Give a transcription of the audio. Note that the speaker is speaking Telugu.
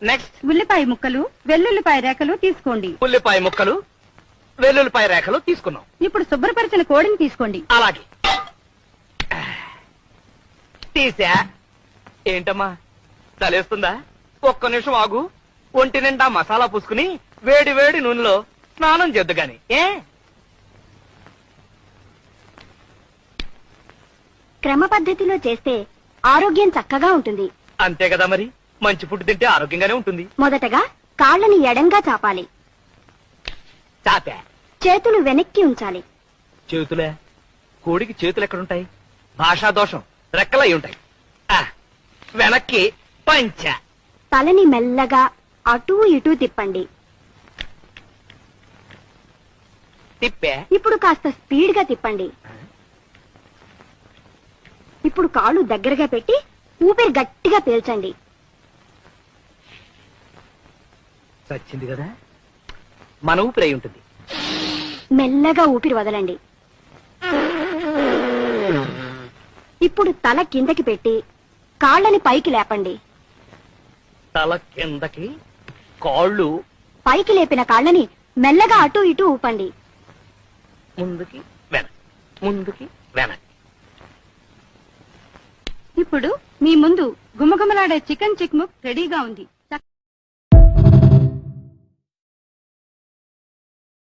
నెక్స్ట్ ఉల్లిపాయ ముక్కలు వెల్లుల్లిపాయ రేఖలు తీసుకోండి. ఉల్లిపాయ ముక్కలు వెల్లుల్లిపాయ రేఖలు తీసుకున్నాం. ఇప్పుడు శుభ్రపరిచిన కోడిని తీసుకోండి. అలాగే తీసా. ఏంటమ్మా తలేస్తుందా? ఒక్క నిమిషం ఆగు. ఒంటి నిండా మసాలా పూసుకుని వేడి వేడి నూనెలో స్నానం చేద్దు గాని. క్రమ పద్ధతిలో చేస్తే ఆరోగ్యం చక్కగా ఉంటుంది. అంతే కదా మరి. మంచి ఫుడ్ తింటే ఆరోగ్యంగానే ఉంటుంది. మొదటగా కాళ్ళని ఎడంగా చాపాలి. చాపా. చేతులు వెనక్కి ఉంచాలి. చేతులే? కోడికి చేతులు ఎక్కడుంటాయి? భాషా దోషం. రెక్కలై ఉంటాయి. వెనక్కి పంచ. తలని మెల్లగా అటూ ఇటూ తిప్పండి. తిప్పే. ఇప్పుడు కాస్త స్పీడ్ గా తిప్పండి. ఇప్పుడు కాళ్ళు దగ్గరగా పెట్టి ఊపిరి గట్టిగా పీల్చండి. చచ్చింది కదా. మన ఊపిరి అయి ఉంటుంది. మెల్లగా ఊపిరి వదలండి. ఇప్పుడు తల కిందకి పెట్టి కాళ్ళని పైకి లేపండి. తల కిందకి కాళ్ళు పైకి లేపిన కాళ్ళని మెల్లగా అటూ ఇటూ ఊపండి. ముందుకి వెనక్కి, ముందుకి వెనక్కి. ఇప్పుడు మీ ముందు గుమగుమలాడే చికెన్ చిక్ముక్ రెడీగా ఉంది.